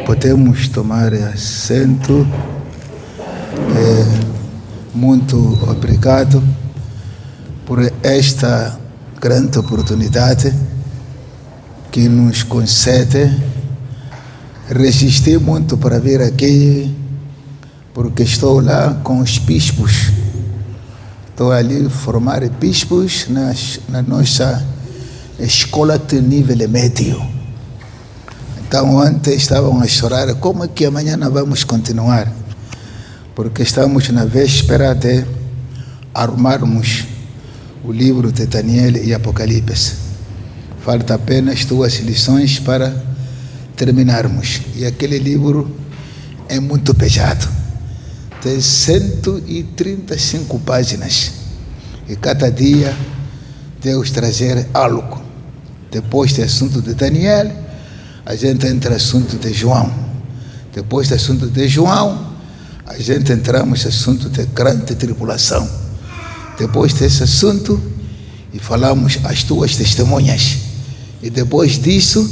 Podemos tomar assento. Muito obrigado por esta grande oportunidade que nos concede. Resisti muito para vir aqui, porque estou lá com os bispos. Estou ali a formar bispos na nossa escola de nível médio. Então, ontem estavam a chorar, como é que amanhã não vamos continuar? Porque estamos na véspera de arrumarmos o livro de Daniel e Apocalipse. Falta apenas 2 lições para terminarmos. E aquele livro é muito pesado. Tem 135 páginas. E cada dia Deus trazer algo. Depois do assunto de Daniel, a gente entra no assunto de João. Depois do assunto de João, a gente entramos no assunto de grande tribulação. Depois desse assunto, e falamos as 2 testemunhas. E depois disso,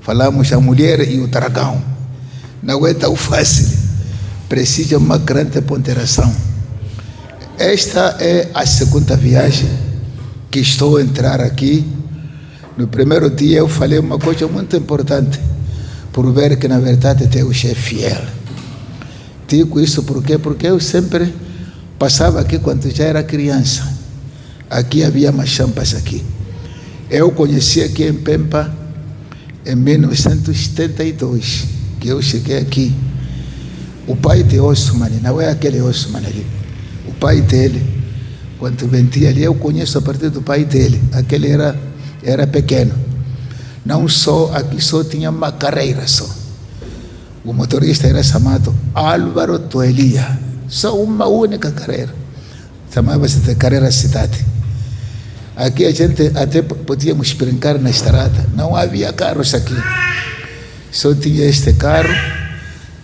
falamos a mulher e o dragão. Não é tão fácil. Precisa de uma grande ponderação. Esta é a segunda viagem que estou a entrar aqui. No primeiro dia eu falei uma coisa muito importante, por ver que na verdade Deus é fiel. Digo isso porque eu sempre passava aqui quando já era criança. Aqui havia machampas aqui. Eu conheci aqui em Pemba em 1972, que eu cheguei aqui. O pai de Osman, não é aquele Osman ali, o pai dele, quando vendia ali, eu conheço a partir do pai dele. Aquele era pequeno. Não só, aqui só tinha uma carreira só. O motorista era chamado Álvaro Toelia. Só uma única carreira. Chamava-se de carreira cidade. Aqui a gente até podíamos brincar na estrada. Não havia carros aqui. Só tinha este carro.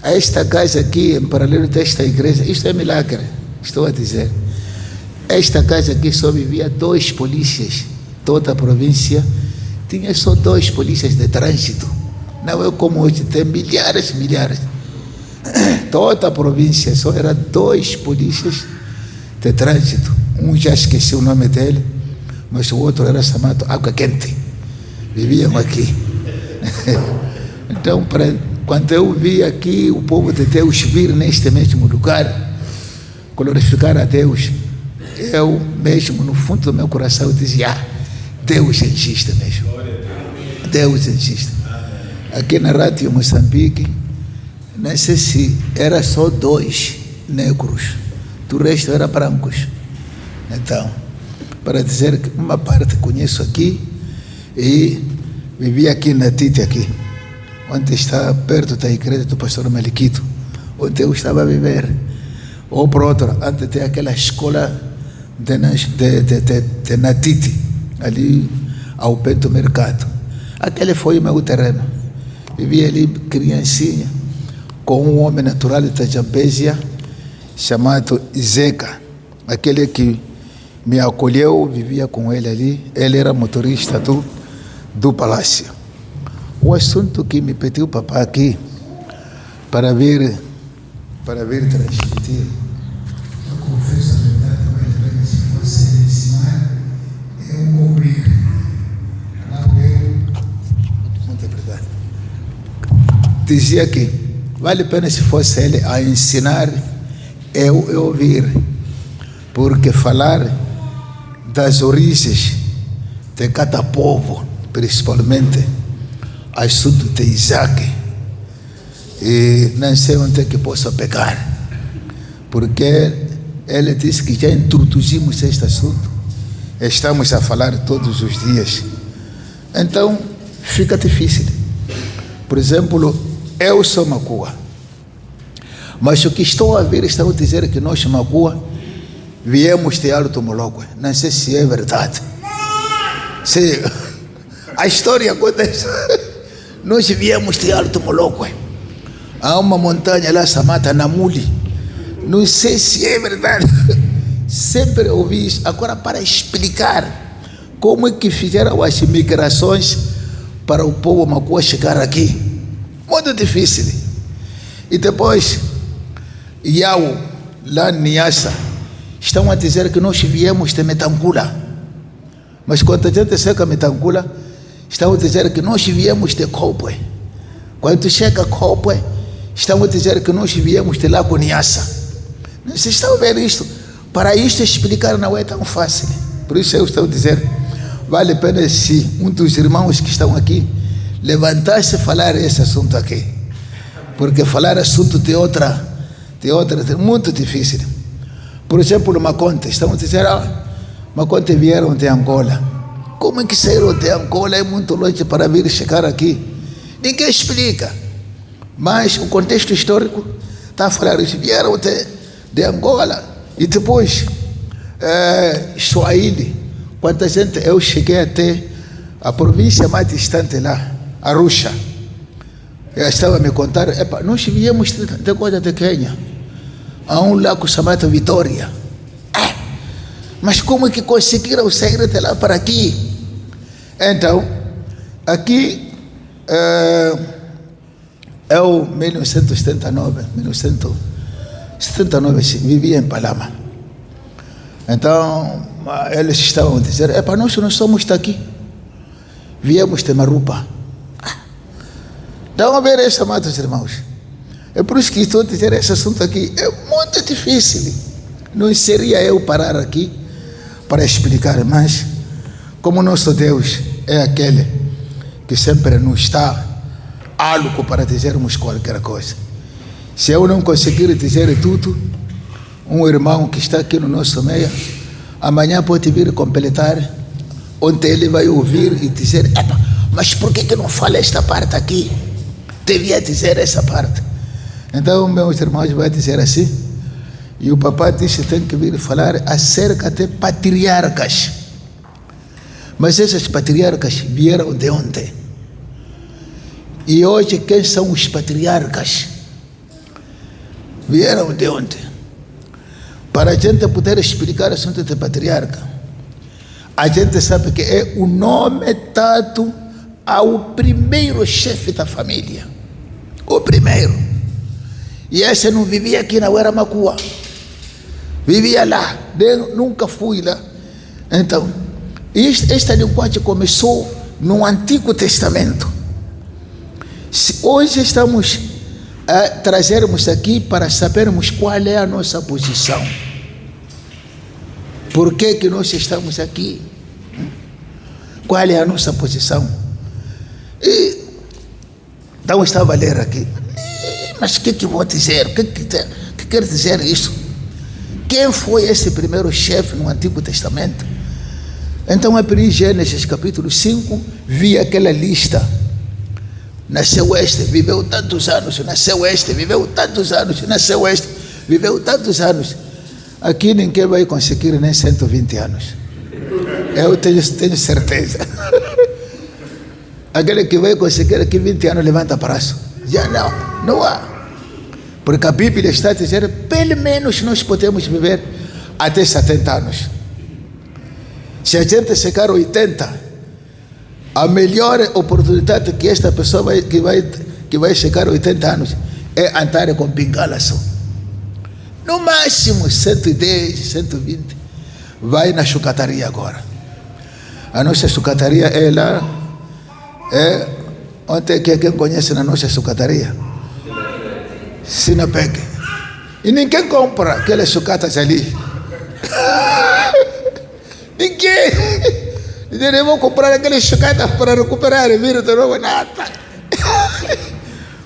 Esta casa aqui, em paralelo desta igreja, isto é milagre, estou a dizer. Esta casa aqui só vivia 2 polícias. Toda a província tinha só 2 polícias de trânsito. Não é como hoje, tem milhares. Toda a província só era 2 polícias de trânsito. Um já esqueci o nome dele, mas o outro era chamado Água Quente. Viviam aqui. Então, quando eu vi aqui o povo de Deus vir neste mesmo lugar, glorificar a Deus, eu mesmo, no fundo do meu coração, eu dizia, Deus existe mesmo. Deus existe. Aqui na Rádio Moçambique, não sei se era só 2 negros, do resto era brancos. Então, para dizer que uma parte conheço aqui e vivi aqui na Tite aqui, onde está perto da igreja do pastor Meliquito, onde eu estava a viver. Ou por outro, antes tem aquela escola de Natite, ali ao pé do mercado. Aquele foi o meu terreno. Vivi ali criancinha, com um homem natural da Zambésia, chamado Zeca. Aquele que me acolheu, vivia com ele ali. Ele era motorista do palácio. O assunto que me pediu o papai aqui, para vir transmitir, eu confesso a verdade com ele, para que se fosse ensinar, eu ouvir. Muito obrigado. Dizia que vale a pena se fosse ele a ensinar, eu ouvir, porque falar das origens de cada povo, principalmente assunto de Isaac, e não sei onde é que posso pegar, porque ele disse que já introduzimos este assunto, estamos a falar todos os dias, então fica difícil. Por exemplo, eu sou Macua, mas o que estou a ver, estão a dizer que nós Macua viemos de Alto Mologue. Não sei se é verdade. Se a história conta isso. Nós viemos de Alto Mologue. Há uma montanha lá chamada Namuli. Não sei se é verdade. Sempre ouvi isso. Agora, para explicar como é que fizeram as migrações para o povo Macua chegar aqui. Muito difícil. E depois, Iau, lá em Niassa, estão a dizer que nós viemos de Metangula. Mas quando a gente chega a Metangula, estão a dizer que nós viemos de Copwe. Quando chega a Copwe, estão a dizer que nós viemos de Lago Niassa. Vocês estão a ver isto? Para isto explicar não é tão fácil. Por isso eu estou a dizer, vale a pena se um dos irmãos que estão aqui levantar-se e falar esse assunto aqui. Porque falar assunto de outra, é muito difícil. Por exemplo, Maconte, estão a dizer, Maconte vieram de Angola. Como é que saíram de Angola? É muito longe para vir chegar aqui. Ninguém explica. Mas o contexto histórico está a falar isso. Vieram de Angola. E depois, Swahili. Quanta gente, eu cheguei até a província mais distante lá, Arusha. Eu estava a me contar, nós viemos de coisa de Quênia, a um lago chamado Vitória. Mas como é que conseguiram sair de lá para aqui? Então, aqui, eu, 1979, vivia em Palama. Então, eles estavam a dizer, nós não somos daqui, viemos de Marupa. Dão a ver isso, amados irmãos. É por isso que estou a dizer esse assunto aqui. É muito difícil. Não seria eu parar aqui para explicar, mas como nosso Deus é aquele que sempre nos dá algo para dizermos qualquer coisa. Se eu não conseguir dizer tudo, um irmão que está aqui no nosso meio, amanhã pode vir completar, onde ele vai ouvir e dizer, mas por que não fala esta parte aqui? Devia dizer essa parte. Então, meus irmãos, vai dizer assim, e o papai disse que tem que vir falar acerca de patriarcas. Mas esses patriarcas vieram de onde? E hoje, quem são os patriarcas? Vieram de onde? Para a gente poder explicar o assunto de patriarca, a gente sabe que é o nome dado ao primeiro chefe da família. O primeiro. E esse não vivia aqui na Ueramakua. Vivia lá. Nunca fui lá. Então, esta linguagem começou no Antigo Testamento. Hoje estamos a trazermos aqui para sabermos qual é a nossa posição. Por que nós estamos aqui? Qual é a nossa posição? Então eu estava a ler aqui. Mas o que vou dizer? O que quer dizer isso? Quem foi esse primeiro chefe no Antigo Testamento? Então, abri Gênesis capítulo 5, vi aquela lista. Nasceu este, viveu tantos anos. Nasceu este, viveu tantos anos. Nasceu este, viveu tantos anos. Aqui ninguém vai conseguir nem 120 anos. Eu tenho certeza. Aquele que vai conseguir aqui 20 anos, levanta o braço. Já não há. Porque a Bíblia está a dizer, pelo menos nós podemos viver até 70 anos. Se a gente chegar a 80, a melhor oportunidade que esta pessoa que vai chegar a 80 anos é andar com bengala só. No máximo 110, 120. Vai na chucataria agora. A nossa chucataria é lá. Ontem quem conhece na nossa sucataria? Sinapec. E ninguém compra aquelas sucatas ali. Ninguém. Eles vão comprar aquelas sucatas para recuperar e vir de novo. Nada.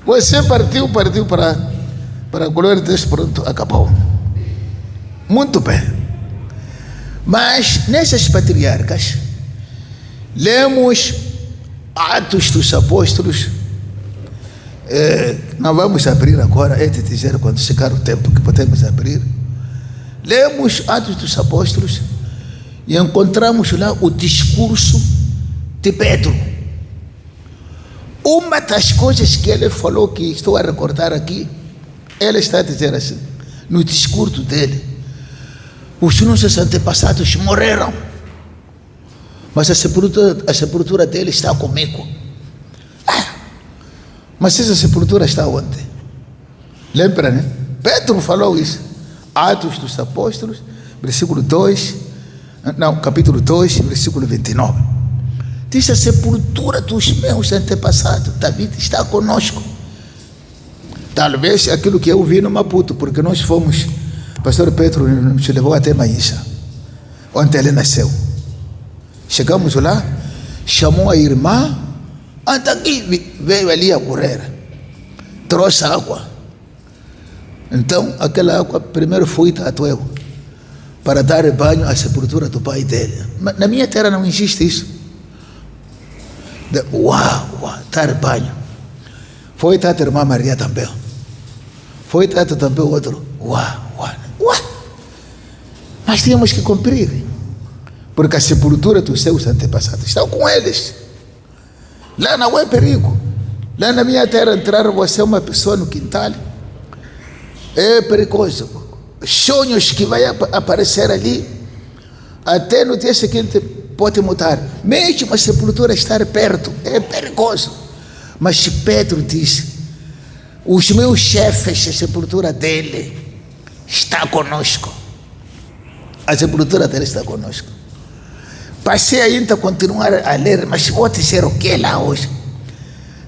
Você partiu para a glória de Deus, pronto, acabou. Muito bem. Mas nessas patriarcas, lemos Atos dos Apóstolos. Não vamos abrir agora, é de dizer quando chegar o tempo que podemos abrir. Lemos Atos dos Apóstolos e encontramos lá o discurso de Pedro. Uma das coisas que ele falou, que estou a recordar aqui, ele está a dizer assim, no discurso dele: os nossos antepassados morreram, mas a sepultura dele está comigo. Mas essa sepultura está onde? Lembra, né? Pedro falou isso. Atos dos Apóstolos, capítulo 2, versículo 29. Diz: a sepultura dos meus antepassados, David está conosco. Talvez aquilo que eu vi no Maputo, porque nós fomos, pastor Pedro nos levou até Maísa, onde ele nasceu. Chegamos lá, chamou a irmã, anda aqui, veio ali a correr, trouxe água. Então aquela água primeiro foi Tatuel, para dar banho à sepultura do pai dele. Na minha terra não existe isso. Dar banho. Foi Tata irmã Maria também. Foi Tata também o outro. Mas tínhamos que cumprir, porque a sepultura dos seus antepassados estão com eles. Lá não é perigo. Lá na minha terra, entrar você uma pessoa no quintal é perigoso. Sonhos que vai aparecer ali, até no dia seguinte pode mudar. Mesmo a sepultura estar perto, é perigoso. Mas Pedro diz: os meus chefes, a sepultura dele está conosco. A sepultura dele está conosco. Passei ainda a continuar a ler, mas vou dizer o que lá hoje.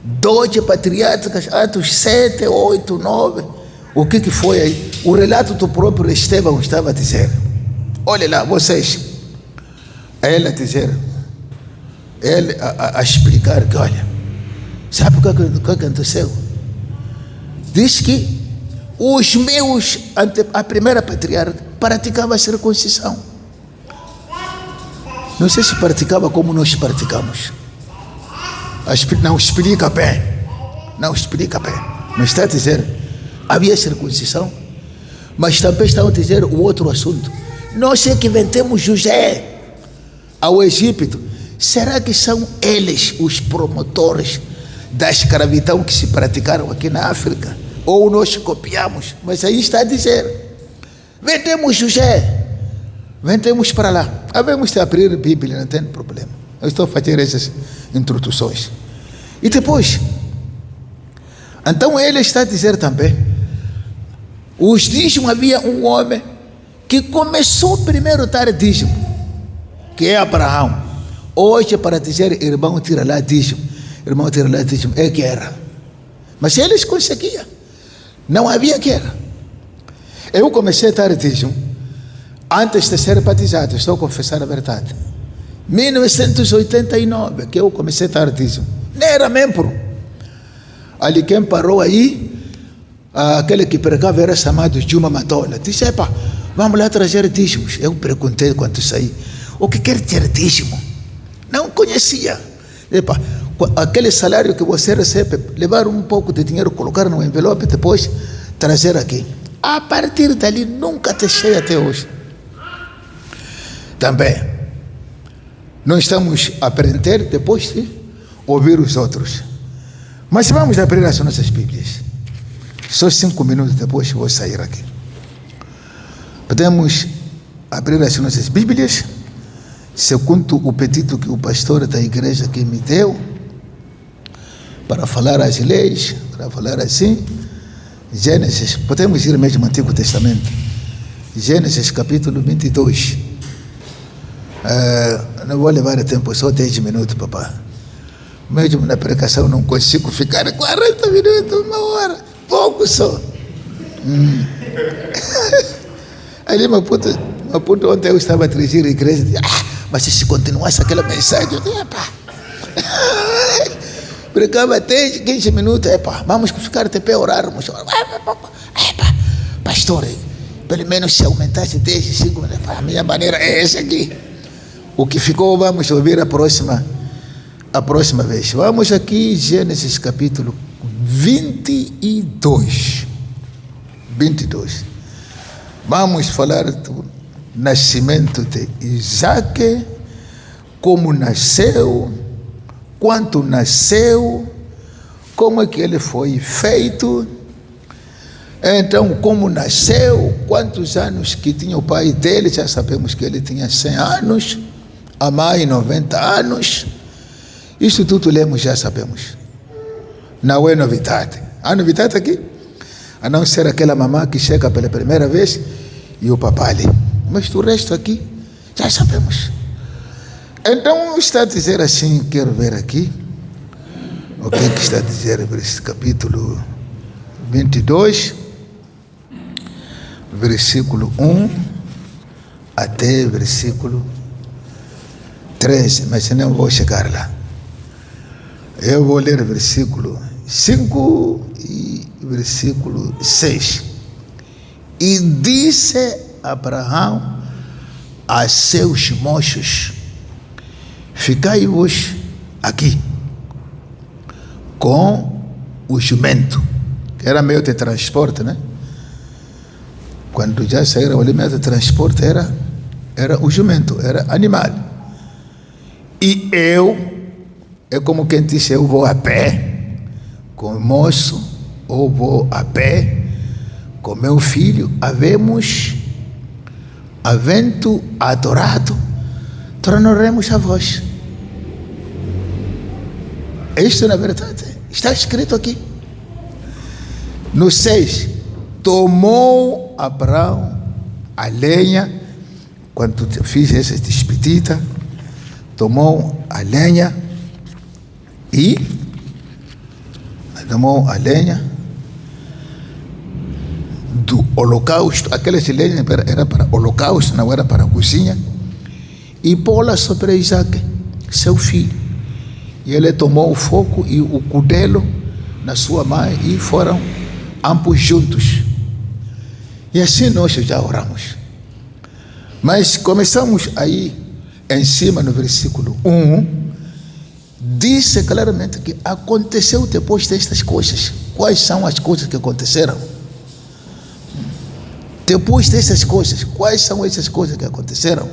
2 Patriarcas, Atos 7, 8, 9. O que foi aí? O relato do próprio Estevão estava a dizer. Olha lá, vocês. Ele a dizer, ele a explicar que, olha, sabe o que aconteceu? Diz que os meus, a primeira patriarca, praticava a circuncisão. Não sei se praticava como nós praticamos. Não explica bem. Não explica bem. Não está a dizer, havia circuncisão, mas também está a dizer o outro assunto. Nós é que vendemos José ao Egito. Será que são eles os promotores da escravidão que se praticaram aqui na África? Ou nós copiamos? Mas aí está a dizer, vendemos José, vendemos para lá. Havemos de abrir a Bíblia, não tem problema. Eu estou a fazer essas introduções. E depois, então ele está a dizer também, os dízimos, havia um homem que começou primeiro a dar dízimo, que é Abraão. Hoje, para dizer irmão, tira lá dízimo, irmão, tira lá dízimo, é guerra. Mas eles conseguiam, não havia guerra. Eu comecei a dar dízimo antes de ser batizado, estou a confessar a verdade. 1989, que eu comecei a dar dízimo, nem era membro. Ali quem parou aí, aquele que pregava era chamado Juma Matola. Disse: epa, vamos lá trazer dízimos. Eu perguntei quando saí, o que quer dizer dízimo? Não conhecia. Epa, aquele salário que você recebe, levar um pouco de dinheiro, colocar no envelope, depois trazer aqui. A partir dali nunca deixei até hoje. Também nós estamos a aprender depois de ouvir os outros. Mas vamos abrir as nossas Bíblias. Só 5 minutos depois vou sair aqui. Podemos abrir as nossas Bíblias, segundo o pedido que o pastor da igreja aqui me deu, para falar as leis, para falar assim. Gênesis, podemos ir mesmo no Antigo Testamento. Gênesis capítulo 22. Não vou levar tempo, só 10 minutos, papai. Mesmo na pregação não consigo ficar 40 minutos, 1 hora, pouco só. Ali Maputo, ontem eu estava a dirigir a igreja, mas se continuasse aquela mensagem, eu disse, pregava até 15 minutos, vamos ficar até pé, orarmos. Pastor, pelo menos se aumentasse 10, 5 minutos, a minha maneira é essa aqui. O que ficou, vamos ouvir a próxima vez. Vamos aqui, Gênesis capítulo 22. Vamos falar do nascimento de Isaac, como nasceu, quanto nasceu, como é que ele foi feito. Então, como nasceu, quantos anos que tinha o pai dele, já sabemos que ele tinha 100 anos, a mãe 90 anos, isso tudo lemos, já sabemos. Não é novidade. Há novidade aqui? A não ser aquela mamã que chega pela primeira vez e o papai ali. Mas do resto aqui, já sabemos. Então está a dizer assim, quero ver aqui, o que é que está a dizer esse capítulo 22, versículo 1 até versículo 13, mas não vou chegar lá. Eu vou ler versículo 5 e versículo 6. E disse Abraão a seus mochos: ficai-vos aqui com o jumento, que era meio de transporte, né? Quando já saíram o meio de transporte era o jumento, era animal. E eu, é como quem disse, eu vou a pé com o moço, ou vou a pé com meu filho, havendo adorado, tornaremos a vós. Isto, na verdade, está escrito aqui. No 6, tomou Abraão a lenha, quando fiz essa despedida, tomou a lenha do holocausto. Aquelas lenhas era para holocausto, não era para a cozinha, e pô-la sobre Isaac, seu filho. E ele tomou o fogo e o cutelo na sua mão e foram ambos juntos. E assim nós já oramos. Mas começamos aí em cima no versículo 1, disse claramente que aconteceu depois destas coisas. Quais são as coisas que aconteceram? Depois dessas coisas, quais são essas coisas que aconteceram?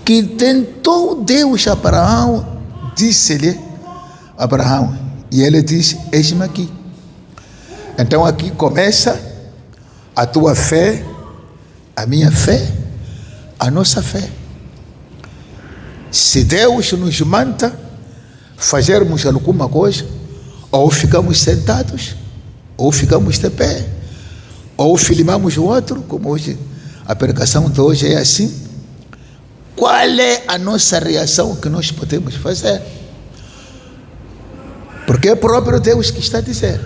Que tentou Deus a Abraão, disse-lhe Abraão, e ele disse: eis-me aqui. Então aqui começa a tua fé, a minha fé, a nossa fé. Se Deus nos manda fazermos alguma coisa, ou ficamos sentados, ou ficamos de pé, ou filmamos o outro, como hoje a pregação de hoje é assim. Qual é a nossa reação que nós podemos fazer? Porque é próprio Deus que está a dizer.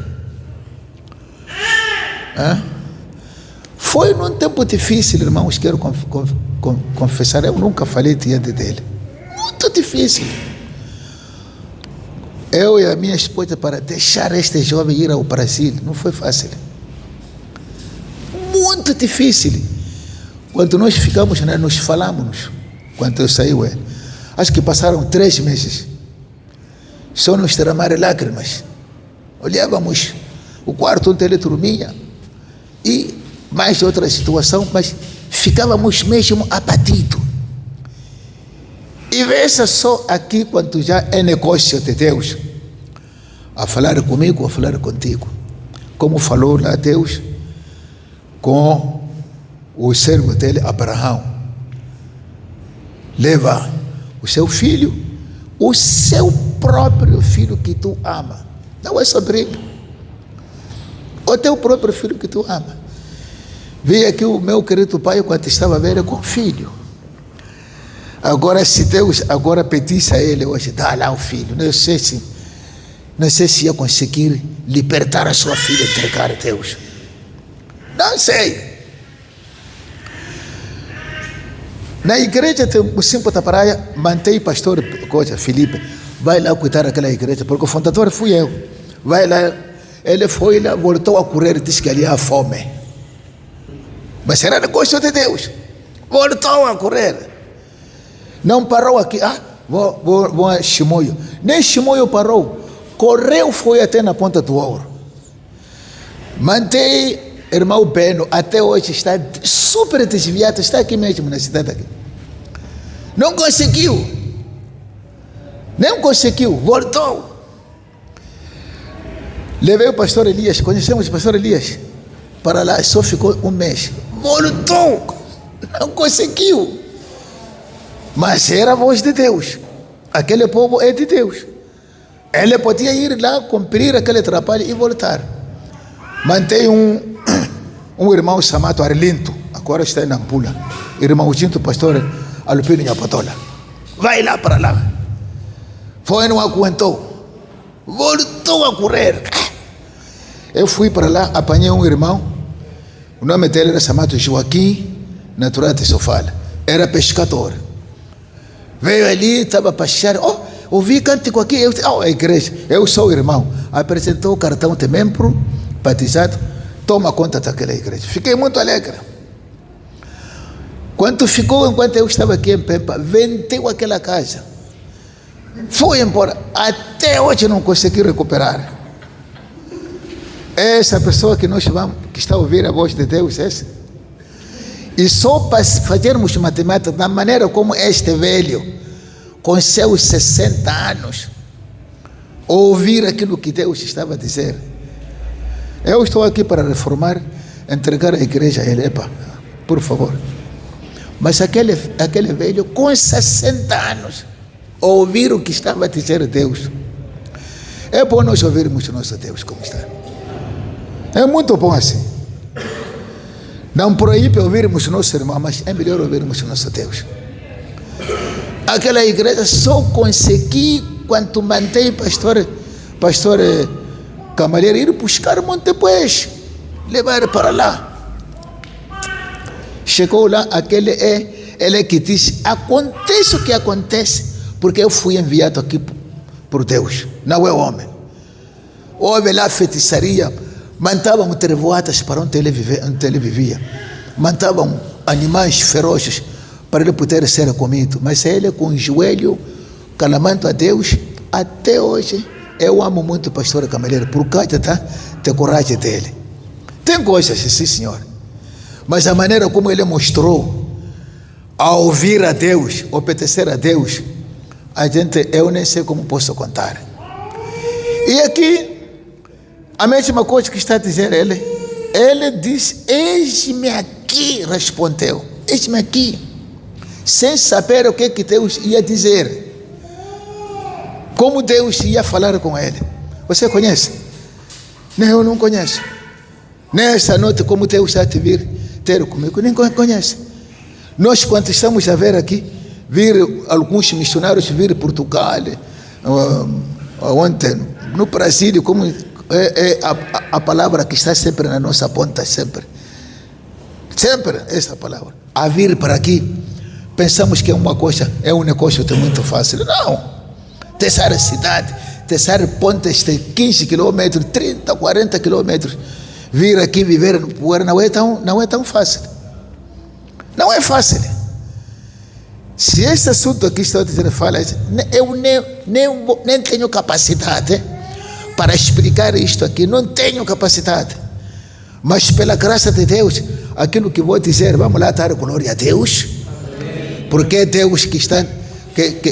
Foi num tempo difícil, irmãos, quero confessar, eu nunca falei diante dele. Muito difícil. Eu e a minha esposa, para deixar este jovem ir ao Brasil, não foi fácil. Muito difícil. Quando nós ficamos, né, nos falamos, quando eu saí, acho que passaram 3 meses, só nos derramar lágrimas. Olhávamos o quarto onde ele dormia e mais outra situação, mas ficávamos mesmo abatidos. E veja só aqui, quando já é negócio de Deus, a falar comigo, a falar contigo, como falou lá Deus com o servo dele, Abraão: leva o seu filho, o seu próprio filho que tu ama, não é sobrinho, o teu próprio filho que tu ama. Vi aqui o meu querido pai, quando estava velho, com filho. Agora, se Deus agora pedisse a ele hoje, dá lá o filho, não sei se ia conseguir libertar a sua filha e entregar a Deus. Não sei. Na igreja o Simples da Praia, mantém pastor Felipe, vai lá cuidar daquela igreja, porque o fundador fui eu. Vai lá, ele foi lá, voltou a correr e disse que ali há fome. Mas era negócio de Deus. Voltou a correr. Não parou aqui. Vou a Chimoio. Nem Chimoio parou. Correu, foi até na Ponta do Ouro. Mantém irmão Beno, até hoje está super desviado, está aqui mesmo na cidade aqui. Não conseguiu. Voltou. Levei o pastor Elias, conhecemos o pastor Elias, para lá, só ficou 1 mês. Voltou. Não conseguiu. Mas era a voz de Deus. Aquele povo é de Deus. Ele podia ir lá, cumprir aquele trabalho e voltar. Mantém um irmão chamado Arlindo, agora está em Nampula, irmãozinho do pastor Alupino Nhapatola. Vai lá para lá. Foi, não aguentou, voltou a correr. Eu fui para lá, apanhei um irmão, o nome dele era chamado Joaquim, natural de Sofala, era pescador. Veio ali, estava a passear, ouvi cântico aqui, a igreja, eu sou o irmão. Apresentou o cartão de membro, batizado, toma conta daquela igreja. Fiquei muito alegre. Quando eu estava aqui em Pemba, vendeu aquela casa. Foi embora, até hoje não consegui recuperar. Essa pessoa que nós chamamos, que está a ouvir a voz de Deus, essa. E só para fazermos matemática, da maneira como este velho, com seus 60 anos, ouvir aquilo que Deus estava a dizer. Eu estou aqui para reformar, entregar a igreja a ele, por favor. Mas aquele velho, com 60 anos, ouvir o que estava a dizer Deus. É bom nós ouvirmos o nosso Deus como está. É muito bom assim. Não proíbe ouvirmos o nosso irmão, mas é melhor ouvirmos o nosso Deus. Aquela igreja só consegui quando mantém pastor Camalheiro ir buscar um monte depois, levar para lá. Chegou lá, ele é que disse, acontece o que acontece, porque eu fui enviado aqui por Deus, não é homem. Houve lá feitiçaria, mandavam trevoadas para onde ele vivia, mandavam animais ferozes para ele poder ser comido, mas ele com o joelho, clamando a Deus, até hoje, eu amo muito o pastor Camalheiro, por causa da coragem dele. Tem coisas, sim senhor, mas a maneira como ele mostrou, a ouvir a Deus, obedecer a Deus, eu nem sei como posso contar. E aqui, a mesma coisa que está a dizer ele diz, eis-me aqui, respondeu, eis-me aqui, sem saber o que Deus ia dizer, como Deus ia falar com ele. Você conhece? Nem eu não conheço. Nessa noite, como Deus está a te vir ter comigo, nem conhece. Nós, quando estamos a ver aqui, vir alguns missionários vir Portugal, ontem no Brasil, como é a palavra que está sempre na nossa ponta, sempre essa palavra, a vir para aqui, pensamos que é um negócio muito fácil. Não, deixar a cidade, deixar pontes de 15 quilômetros, 30, 40 quilômetros, vir aqui viver no poeira, não é tão fácil. Não é fácil. Se esse assunto aqui está dizendo, eu nem tenho capacidade para explicar isto aqui, não tenho capacidade. Mas pela graça de Deus, aquilo que vou dizer, vamos lá dar glória a Deus, porque é Deus que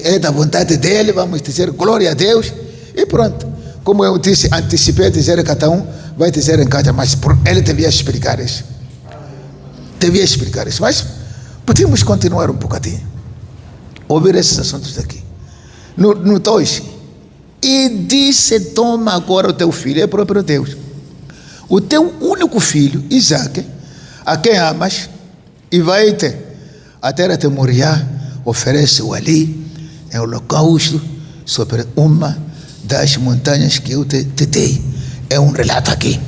é da vontade dele, vamos dizer glória a Deus, e pronto. Como eu disse, antecipei a dizer, cada um vai dizer em casa, mas ele devia explicar isso. Mas podemos continuar um bocadinho, ouvir esses assuntos aqui. No 2, e disse, toma agora o teu filho, é o próprio Deus, o teu único filho, Isaque, a quem amas, e vai-te a terra de Moriá, oferece-o ali, em holocausto, sobre uma das montanhas que eu te dei. É um relato aqui.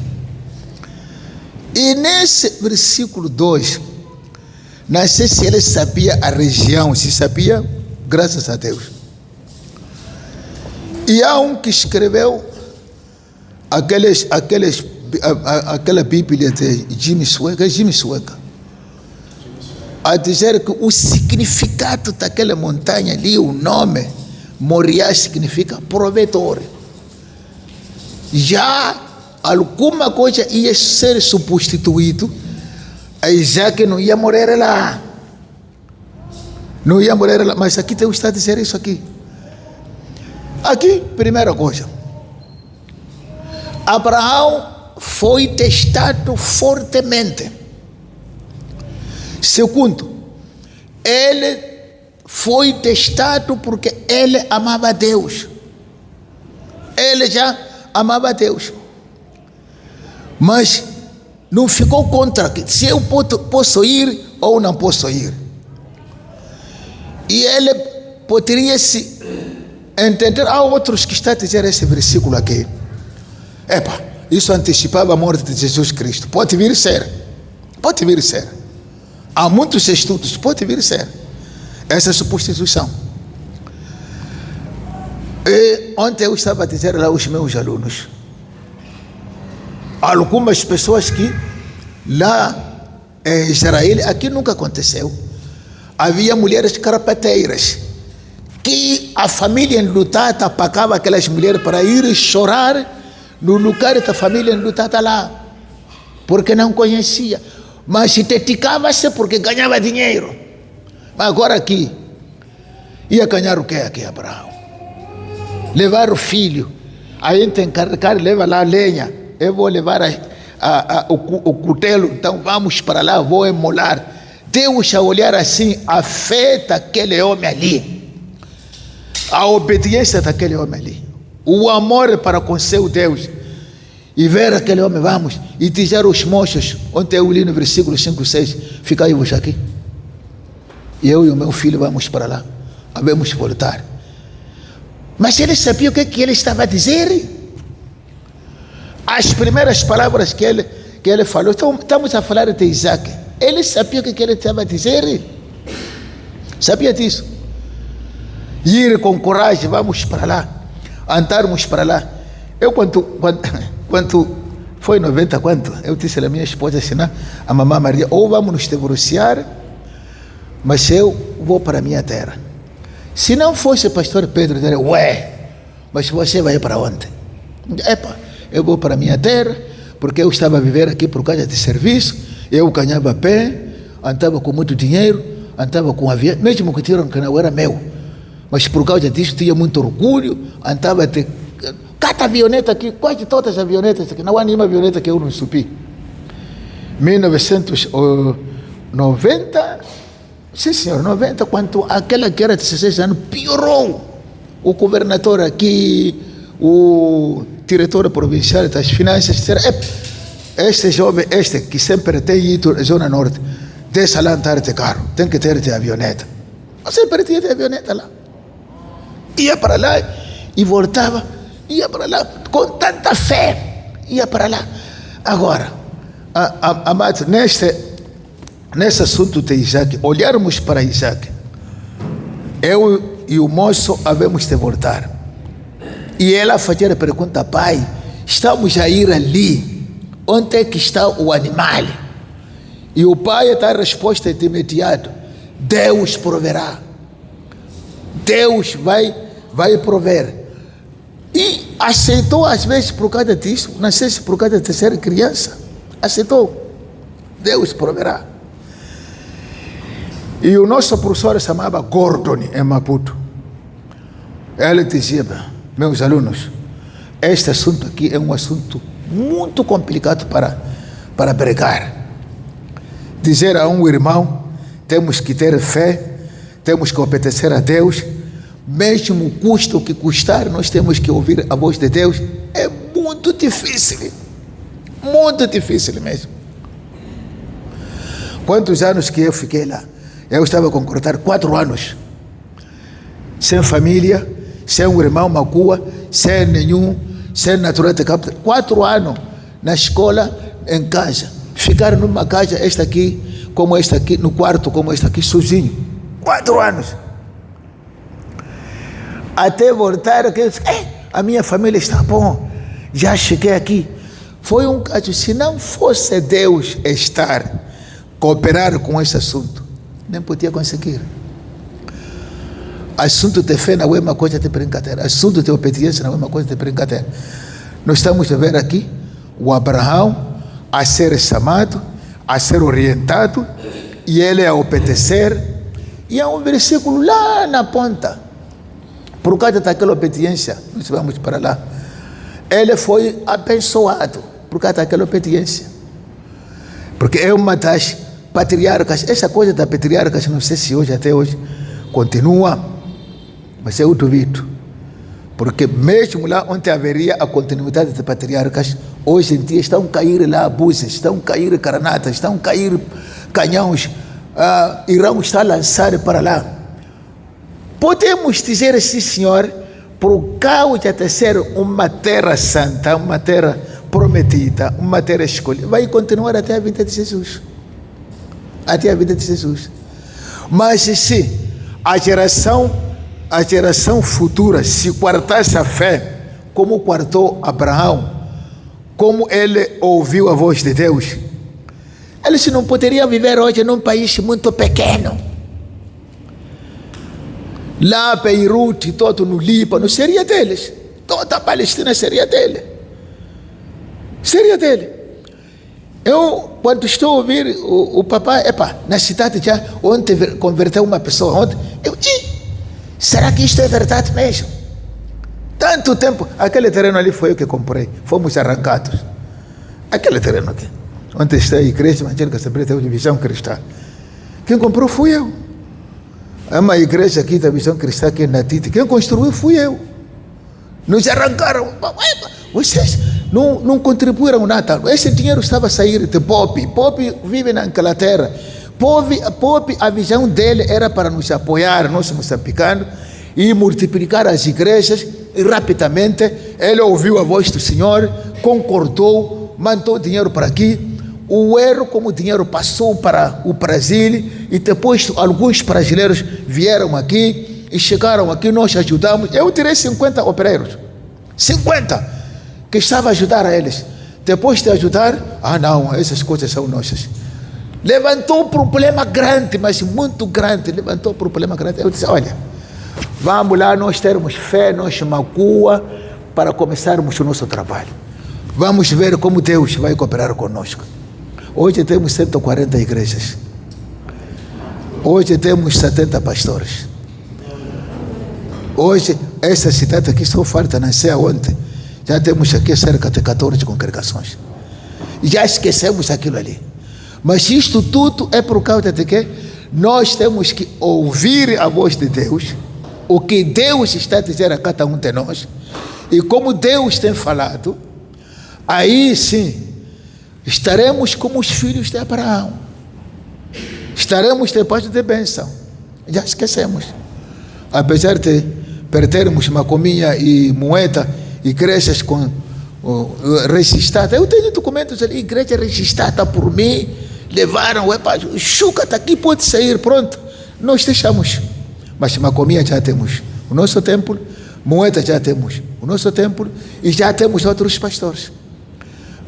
E nesse versículo 2, não sei se ele sabia a região, se sabia, graças a Deus. E há um que escreveu aquela Bíblia de Jimmy Swaggart, a dizer que o significado daquela montanha ali, o nome Moriá significa provedor. Já alguma coisa ia ser substituído, já que não ia morrer lá. Mas aqui Deus está a dizer isso aqui. Aqui, primeira coisa, Abraão foi testado fortemente. Segundo, ele foi testado porque ele amava a Deus. Ele já amava a Deus, mas não ficou contra se eu posso ir ou não posso ir. E ele poderia se entender. Há outros que estão a dizer esse versículo aqui. Isso antecipava a morte de Jesus Cristo. Pode vir ser. Pode vir ser. Há muitos estudos. Pode vir ser. Essa substituição. E ontem eu estava a dizer lá aos meus alunos. Algumas pessoas que lá em Israel, aqui nunca aconteceu. Havia mulheres carpeteiras que a família enlutada pagava aquelas mulheres para ir chorar no lugar da família enlutada lá, porque não conhecia, mas se dedicava-se porque ganhava dinheiro. Mas agora aqui, ia ganhar o que aqui, Abraão? Levar o filho, a gente encarregar, leva lá a lenha, eu vou levar o cutelo, então vamos para lá, vou emolar. Deus, a olhar assim, afeta aquele homem ali, a obediência daquele homem ali, o amor para com seu Deus, e ver aquele homem, vamos, e dizer aos moços, ontem eu li no versículo 5, 6, ficai-vos aqui, e eu e o meu filho vamos para lá, vamos voltar. Mas ele sabia o que ele estava a dizer. As primeiras palavras que ele falou, então, estamos a falar de Isaac, ele sabia o que ele estava a dizer, sabia disso. Ir com coragem, vamos para lá, andarmos para lá. Eu quando foi 90, quanto? Eu disse à minha esposa assim, a mamãe Maria, ou vamos nos divorciar, mas eu vou para a minha terra. Se não fosse o pastor Pedro, eu diria, mas você vai para onde? Eu vou para a minha terra, porque eu estava a viver aqui por causa de serviço, eu ganhava pé, andava com muito dinheiro, andava com avião, mesmo que tiram que não era meu, mas por causa disso tinha muito orgulho, andava de cada avioneta aqui, quase todas as avionetas aqui, não há nenhuma avioneta que eu não subi. 1990, sim senhor, 90, quando aquela que era de 16 anos piorou. O governador aqui, o diretor provincial das finanças, disseram, este jovem, que sempre tem ido à Zona Norte, deixa lá andar de carro, tem que ter de avioneta. Eu sempre tinha de avioneta lá. Ia para lá e voltava, ia para lá, com tanta fé, ia para lá. Agora, amados, nesse assunto de Isaac, olharmos para Isaac, eu e o moço havemos de voltar. E ela fazia a pergunta, pai, estamos a ir ali, onde é que está o animal? E o pai dá a resposta de imediato, Deus proverá. Deus vai prover. E aceitou às vezes por causa disso, não sei se por causa de ser criança, aceitou, Deus proverá. E o nosso professor se chamava Gordon em Maputo. Ele dizia, meus alunos, este assunto aqui é um assunto muito complicado para pregar. Dizer a um irmão, temos que ter fé, temos que obedecer a Deus, mesmo custo o que custar, nós temos que ouvir a voz de Deus, é muito difícil mesmo. Quantos anos que eu fiquei lá? Eu estava a concordar 4 anos, sem família, sem um irmão Macua, sem natural de Cabo. 4 anos na escola, em casa. Ficar numa casa, esta aqui, como esta aqui, no quarto como esta aqui, sozinho. 4 anos. Até voltar, a minha família está bom, já cheguei aqui. Foi um caso, se não fosse Deus cooperar com esse assunto, nem podia conseguir. Assunto de fé não é uma coisa de brincadeira, assunto de obediência não é uma coisa de brincadeira. Nós estamos a ver aqui o Abraão a ser chamado, a ser orientado, e ele a obedecer, e há um versículo lá na ponta, por causa daquela obediência, nós vamos para lá, ele foi abençoado por causa daquela obediência, porque é uma das patriarcas, essa coisa da patriarcas, não sei se hoje, até hoje, continua, mas eu duvido, Porque mesmo lá onde haveria a continuidade de patriarcas, hoje em dia estão a cair lá abusos, estão a cair granadas, estão a cair canhões, irão estar a lançar para lá. Podemos dizer assim, Senhor, por causa de ser uma terra santa, uma terra prometida, uma terra escolhida, vai continuar até a vinda de Jesus. Até a vinda de Jesus. Mas se a geração futura se guardasse a fé, como guardou Abraão, como ele ouviu a voz de Deus, eles não poderiam viver hoje num país muito pequeno. Lá, Beirute, todo no Líbano, seria deles. Toda a Palestina seria dele. Seria dele. Eu, quando estou a ouvir o papai, na cidade já, ontem converteu uma pessoa, ontem, eu disse, será que isto é verdade mesmo? Tanto tempo, aquele terreno ali foi eu que comprei, fomos arrancados. Aquele terreno aqui, onde está a igreja evangélica Assembleia de Visão Cristã. Quem comprou fui eu. É uma igreja aqui da Visão Cristã, aqui na Tite. Quem construiu fui eu. Nos arrancaram. Vocês não contribuíram nada. Esse dinheiro estava a sair de Pope. Pope vive na Inglaterra. Pope, a visão dele era para nos apoiar, nós moçambicanos, e multiplicar as igrejas. E rapidamente ele ouviu a voz do Senhor, concordou, mandou dinheiro para aqui. O erro, como o dinheiro passou para o Brasil, e depois alguns brasileiros vieram aqui e chegaram aqui, nós ajudamos. Eu tirei 50 operários, 50, que estava a ajudar a eles. Depois de ajudar, não, essas coisas são nossas. Levantou um problema grande, mas muito grande, levantou um problema grande. Eu disse, olha, vamos lá, nós termos fé, nós macua, para começarmos o nosso trabalho. Vamos ver como Deus vai cooperar conosco. Hoje temos 140 igrejas. Hoje temos 70 pastores. Hoje, essa cidade aqui só falta nascer ontem. Já temos aqui cerca de 14 congregações. Já esquecemos aquilo ali. Mas isto tudo é por causa de que nós temos que ouvir a voz de Deus, o que Deus está a dizer a cada um de nós, e como Deus tem falado, aí sim, estaremos como os filhos de Abraão. Estaremos debaixo de bênção. Já esquecemos. Apesar de perdermos Macominha e Moeda, igrejas registradas. Eu tenho documentos ali, igreja registrada por mim. Levaram, o Chuca está aqui, pode sair, pronto. Nós deixamos. Mas Macominha já temos o nosso templo, Moeda já temos o nosso templo, e já temos outros pastores.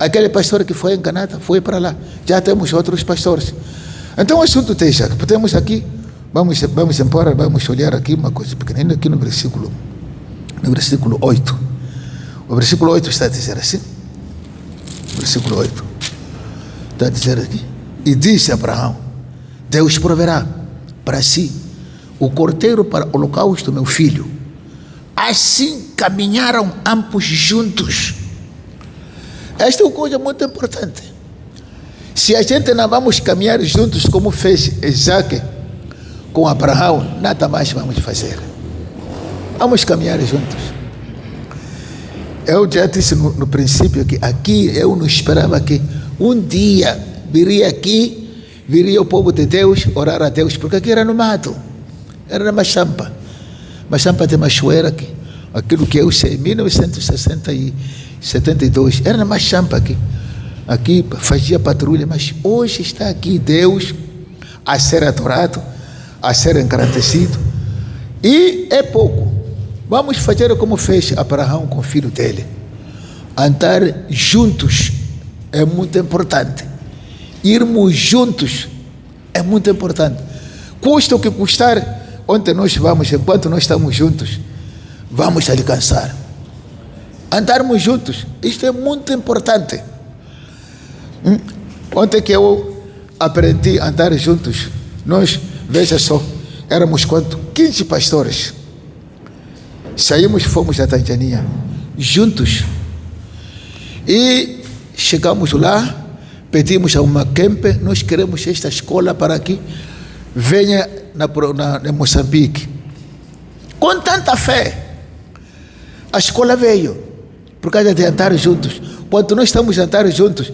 Aquele pastor que foi enganado, foi para lá. Já temos outros pastores. Então o assunto deixa. Podemos aqui, vamos embora, vamos olhar aqui uma coisa pequenina, aqui no versículo 8. O versículo 8 está a dizer assim. Versículo 8. Está a dizer aqui. E disse Abraão, Deus proverá para si o cordeiro para o holocausto, meu filho. Assim caminharam ambos juntos. Esta é uma coisa muito importante. Se a gente não vamos caminhar juntos como fez Isaac com Abraão, nada mais vamos fazer. Vamos caminhar juntos. Eu já disse no princípio que aqui eu não esperava que um dia viria o povo de Deus orar a Deus, porque aqui era no mato, era na Machampa de Machoeira, aquilo que eu sei, em 1972, era na Machampa aqui fazia patrulha, mas hoje está aqui Deus a ser adorado, a ser engrandecido, e é pouco. Vamos fazer como fez Abraão com o filho dele. Andar juntos é muito importante. Irmos juntos é muito importante. Custa o que custar, onde nós vamos, enquanto nós estamos juntos, vamos alcançar. Andarmos juntos, isto é muito importante. Ontem que eu aprendi a andar juntos, nós, veja só, éramos quanto? 15 pastores. Saímos, fomos da Tanzânia, juntos. E chegamos lá, pedimos a uma camp, nós queremos esta escola para que venha na Moçambique. Com tanta fé. A escola veio, por causa de jantar juntos. Quando nós estamos jantar juntos,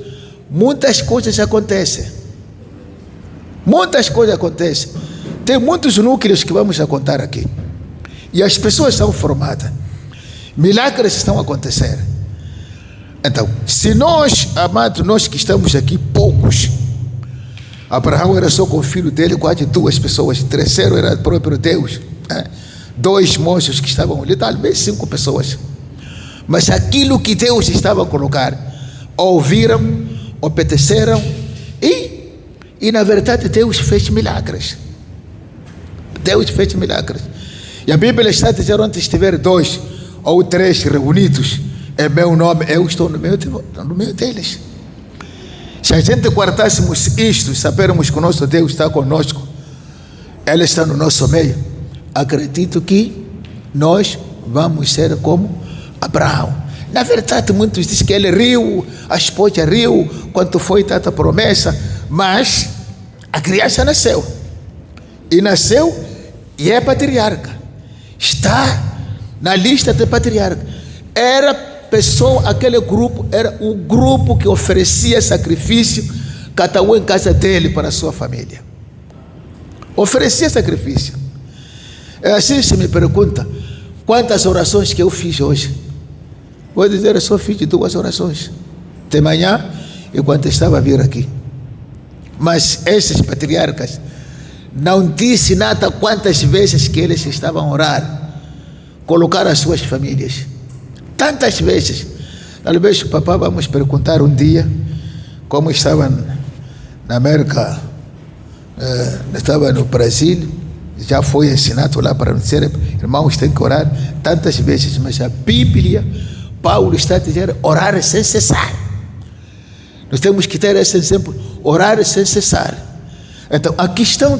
muitas coisas acontecem. Muitas coisas acontecem. Tem muitos núcleos que vamos a contar aqui. E as pessoas são formadas. Milagres estão a acontecer. Então, se nós, amados, nós que estamos aqui, poucos, Abraão era só com o filho dele, quase 2 pessoas, terceiro era o próprio Deus, 2 moços que estavam ali, talvez 5 pessoas. Mas aquilo que Deus estava a colocar, ouviram, obedeceram e na verdade Deus fez milagres. Deus fez milagres. E a Bíblia está dizendo: onde estiver 2 ou 3 reunidos em meu nome, eu estou no meio deles. Se a gente guardássemos isto, sabermos que o nosso Deus está conosco, Ele está no nosso meio, acredito que nós vamos ser como Abraão. Na verdade, muitos dizem que ele riu, a esposa riu quando foi dada a promessa, mas a criança nasceu. E é patriarca. Está na lista de patriarca. Aquele grupo era o grupo que oferecia sacrifício, cada um em casa dele para a sua família. Oferecia sacrifício. É assim, se me pergunta quantas orações que eu fiz hoje, vou dizer, eu só fiz 2 orações, de manhã e quando estava a vir aqui. Mas esses patriarcas não disse nada quantas vezes que eles estavam a orar, colocar as suas famílias. Tantas vezes. Talvez o papai vamos perguntar um dia como estava na América, estava no Brasil, já foi ensinado lá para dizer: irmãos, tem que orar tantas vezes, mas a Bíblia, Paulo está dizendo: orar sem cessar. Nós temos que ter esse exemplo, orar sem cessar. Então, a questão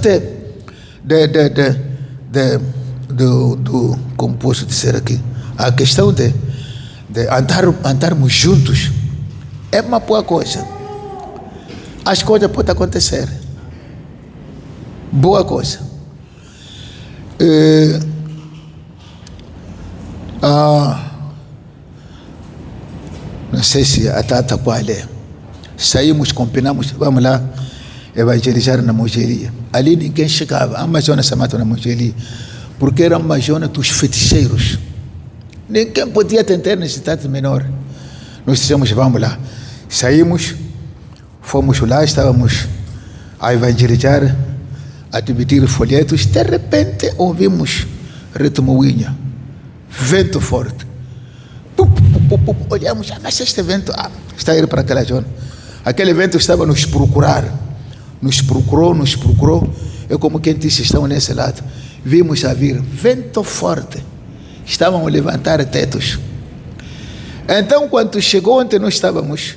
como posso dizer aqui, a questão de andarmos juntos é uma boa coisa. As coisas podem acontecer. Boa coisa. Não sei se a data qual é. Saímos, combinamos, vamos lá evangelizar na Mogeria. Ali ninguém chegava. A Amazônia se mata na Mogeria, porque era uma zona dos feticheiros. Ninguém podia atender na cidade menor. Nós dissemos: vamos lá. Saímos, fomos lá, estávamos a evangelizar, a dividir folhetos. De repente ouvimos redemoinho, vento forte. Olhamos: mas este vento está a ir para aquela zona. Aquele vento estava a nos procurar. Nos procurou. É como quem disse: estão nesse lado. Vimos a vir vento forte. Estavam a levantar tetos. Então, quando chegou onde nós estávamos,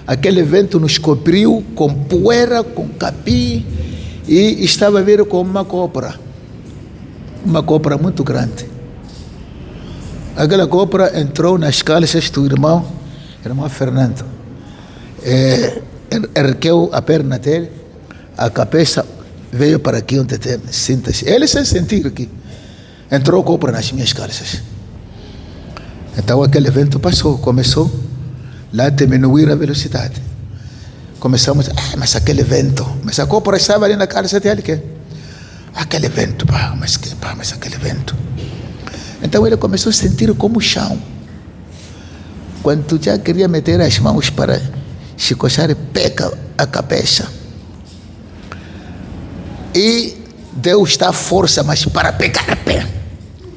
aquele vento nos cobriu com poeira, com capim, e estava a vir com uma cobra muito grande. Aquela cobra entrou nas calças do irmão Fernando, ergueu a perna dele, a cabeça veio para aqui onde tem, sinta-se. Ele sem sentir aqui. Entrou cobra nas minhas calças. Então aquele vento começou lá a diminuir a velocidade. Começamos, mas aquele vento, mas a cobra estava ali na calça dele, que aquele vento, mas aquele vento. Então ele começou a sentir como o chão. Quando já queria meter as mãos para se coçar, pega a cabeça. E Deus dá força, mas para pegar a pé.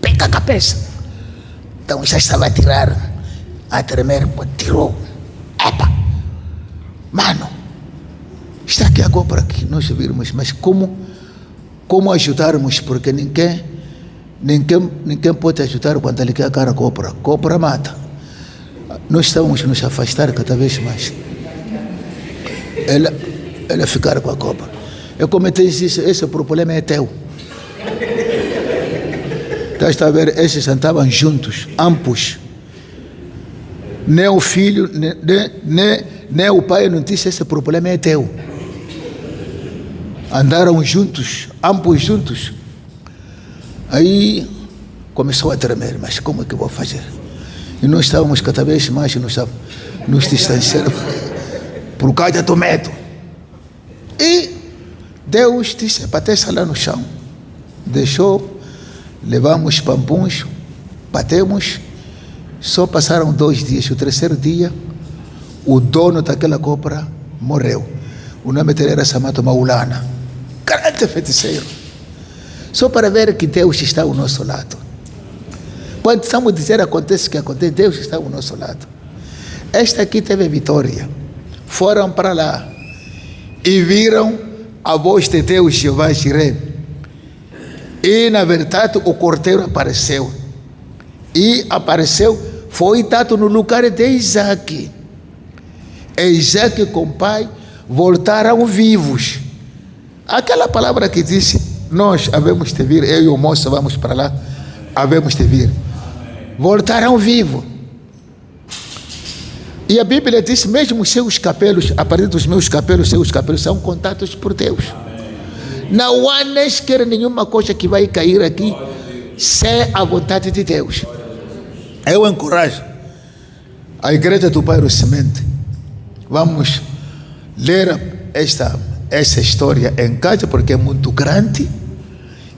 Pega a cabeça. Então já estava a tirar, a tremer, tirou. Epa! Mano, está aqui agora para que nós virmos, mas como ajudarmos? Porque ninguém pode ajudar quando ele quer a cara cobra. Cobra mata. Nós estamos a nos afastar cada vez mais. Ela ficar com a cobra. Eu comentei isso, esse problema é teu. Está a ver, esses andavam juntos, ambos. Nem o filho, nem o pai não disse: esse problema é teu. Andaram juntos, ambos juntos. Aí começou a tremer. Mas como é que eu vou fazer? E nós estávamos cada vez mais nos distanciando por causa do medo. E Deus disse: bateça lá no chão. Deixou, levamos pampuns, batemos. Só passaram 2 dias. O terceiro dia, o dono daquela cobra morreu. O nome dele era chamado Maulana, grande feiticeiro. Só para ver que Deus está ao nosso lado. Quando estamos dizendo acontece o que acontece, Deus está ao nosso lado. Esta aqui teve vitória. Foram para lá e viram a voz de Deus, Jeová Jireh. E na verdade o cordeiro apareceu. E apareceu, foi dado no lugar de Isaac. Isaac com o pai voltaram vivos. Aquela palavra que disse: nós havemos de vir, eu e o moço vamos para lá, havemos de vir. Voltaram vivos. E a Bíblia diz: mesmo seus cabelos, a partir dos meus cabelos, seus cabelos são contados por Deus. Não há nem sequer nenhuma coisa que vai cair aqui sem a vontade de Deus. Eu encorajo a igreja do Bairro Semente. Vamos ler essa história em casa, porque é muito grande,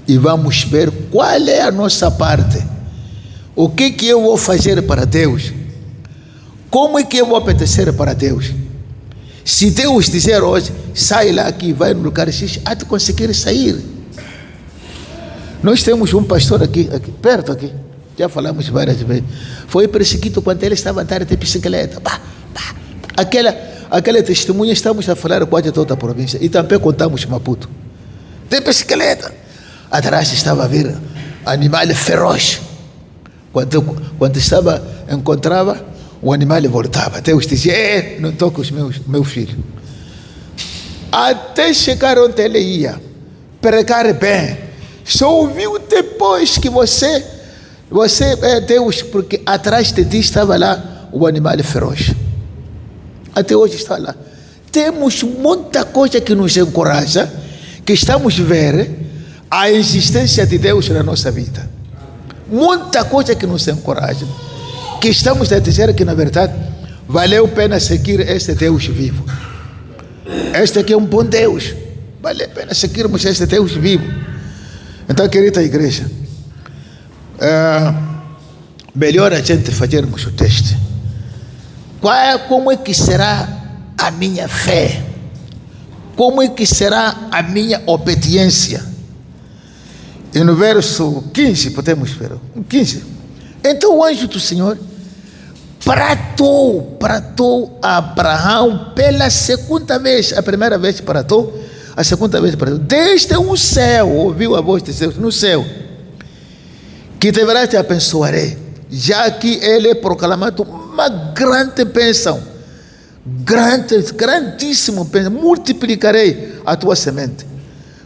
e vamos ver qual é a nossa parte. O que eu vou fazer para Deus? Como é que eu vou obedecer para Deus? Se Deus dizer hoje, sai lá aqui, vai no lugar X, há de conseguir sair. Nós temos um pastor aqui perto aqui, já falamos várias vezes. Foi perseguido quando ele estava andando de bicicleta. Aquela testemunha estamos a falar quase toda a província. E também contamos Maputo. De bicicleta. Atrás estava a vir animal feroz. Quando encontrava, o animal voltava. Deus dizia: não toque os meu filho. Até chegar onde ele ia, pregar bem. Só ouviu depois que você é Deus, porque atrás de ti estava lá o animal feroz. Até hoje está lá. Temos muita coisa que nos encoraja, que estamos vendo a existência de Deus na nossa vida. Muita coisa que nos encoraja, que estamos a dizer que na verdade valeu a pena seguir este Deus vivo. Este aqui é um bom Deus. Vale a pena seguirmos este Deus vivo. Então, querida igreja, melhor a gente fazermos o teste. Como é que será a minha fé? Como é que será a minha obediência? E no verso 15, podemos ver, 15. Então o anjo do Senhor pratou a Abraão pela segunda vez. A primeira vez pratou, a segunda vez pratou. Desde o céu, ouviu a voz de Deus no céu, que deverá te abençoarei, já que ele é proclamado uma grande bênção, grandíssima bênção. Multiplicarei a tua semente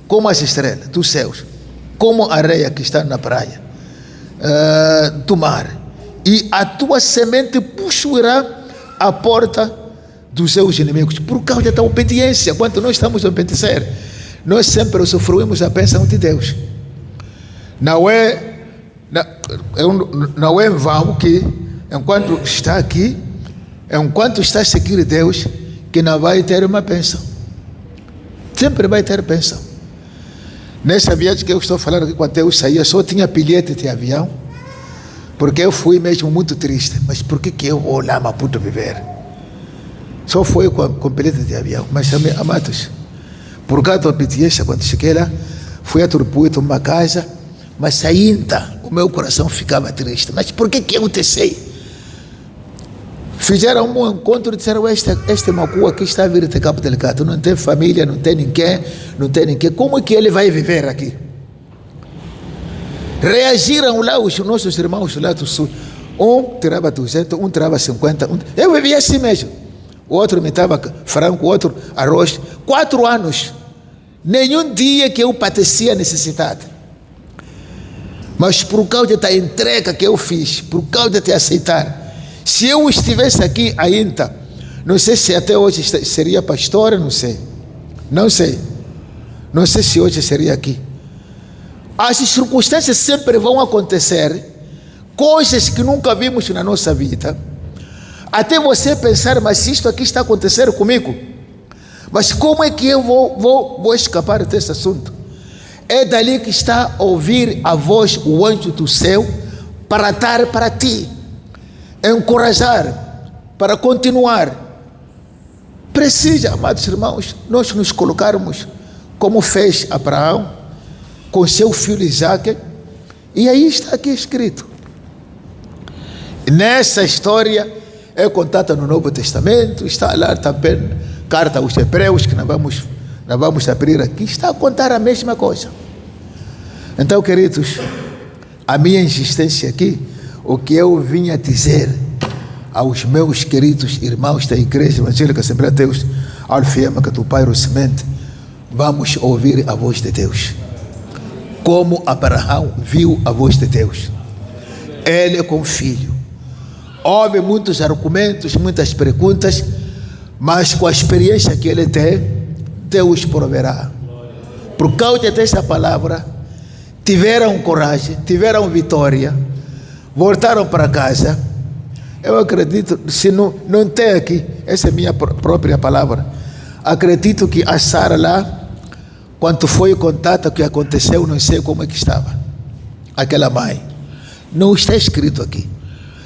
como as estrelas dos céus, como a areia que está na praia do mar, e a tua semente puxará a porta dos seus inimigos. Por causa da obediência, quando nós estamos a obedecer, nós sempre usufruímos a bênção de Deus. Não é em vão que enquanto está aqui, enquanto está a seguir Deus, que não vai ter uma bênção. Sempre vai ter bênção. Nessa viagem que eu estou falando aqui, quando eu saía, só tinha bilhete de avião, porque eu fui mesmo muito triste. Mas por que eu vou lá a Maputo viver? Só foi com bilhete de avião. Mas, amados, por causa da obediência, quando cheguei lá, fui atribuído uma casa, mas ainda o meu coração ficava triste. Mas por que eu tecei? Fizeram um encontro e disseram: este Macu aqui está a vir de Cabo Delgado, não tem família, não tem ninguém. Como é que ele vai viver aqui? Reagiram lá os nossos irmãos lá do sul. Um tirava 200, um tirava 50. Eu vivia assim mesmo. O outro me dava frango, o outro arroz. 4 anos. Nenhum dia que eu padecia necessidade. Mas por causa da entrega que eu fiz, por causa de aceitar, se eu estivesse aqui ainda, não sei se até hoje seria pastor, não sei. Não sei se hoje seria aqui. As circunstâncias sempre vão acontecer, coisas que nunca vimos na nossa vida, até você pensar, mas isto aqui está acontecendo comigo, mas como é que eu vou escapar desse assunto? É dali que está a ouvir a voz, o anjo do céu, para dar para ti, encorajar, para continuar. Precisa, amados irmãos, nós nos colocarmos como fez Abraão com seu filho Isaque, e aí está aqui escrito. Nessa história é contada no Novo Testamento, está lá também, carta aos Hebreus, que nós vamos abrir aqui, está a contar a mesma coisa. Então, queridos, a minha insistência aqui, o que eu vinha dizer aos meus queridos irmãos da Igreja Evangélica Assembleia de Deus, Alfema do Pai Semente, vamos ouvir a voz de Deus. Como Abraão viu a voz de Deus. Ele com o filho. Houve muitos argumentos, muitas perguntas, mas com a experiência que ele tem, Deus proverá. Por causa dessa palavra, tiveram coragem, tiveram vitória, voltaram para casa. Eu acredito, se não tem aqui, essa é minha própria palavra, acredito que a Sara lá, quando foi contada o que aconteceu, não sei como é que estava, aquela mãe, não está escrito aqui.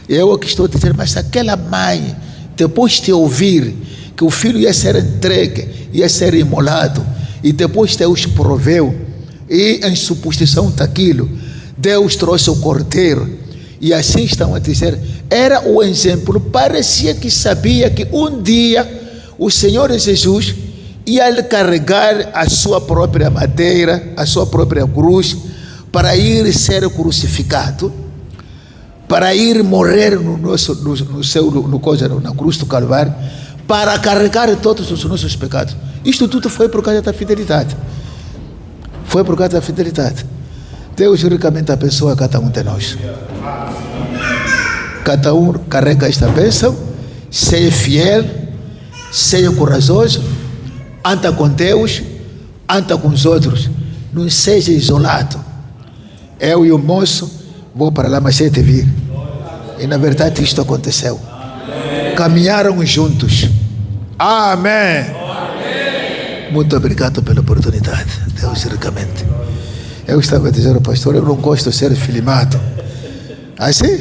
Eu que estou dizendo, mas aquela mãe, depois de ouvir que o filho ia ser entregue, ia ser imolado, e depois Deus proveu, e em suposição daquilo, Deus trouxe o cordeiro, e assim estão a dizer, era o exemplo, parecia que sabia que um dia o Senhor Jesus ia carregar a sua própria madeira, a sua própria cruz, para ir ser crucificado, para ir morrer na cruz do Calvário, para carregar todos os nossos pecados. Isto tudo foi por causa da fidelidade. Foi por causa da fidelidade. Deus ricamente abençoa cada um de nós. Cada um carrega esta bênção, seja fiel, seja corajoso, anda com Deus, anda com os outros, não seja isolado. Eu e o moço vou para lá, mas sei te vir. E na verdade isto aconteceu. Caminharam juntos. Amém. Muito obrigado pela oportunidade. Deus ricamente. Eu estava dizendo, pastor, eu não gosto de ser filmado. Assim?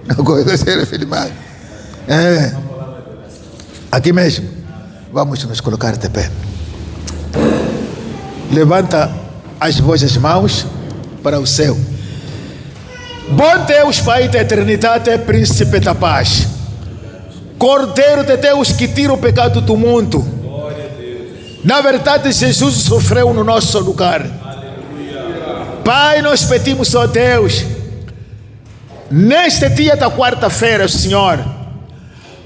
Não gosto de ser filmado. Aqui mesmo. Vamos nos colocar de pé. Levanta as vossas mãos para o céu. Bom Deus, Pai da eternidade, príncipe da paz, Cordeiro de Deus que tira o pecado do mundo. Na verdade, Jesus sofreu no nosso lugar. Pai, nós pedimos, ó Deus, neste dia da quarta-feira, Senhor,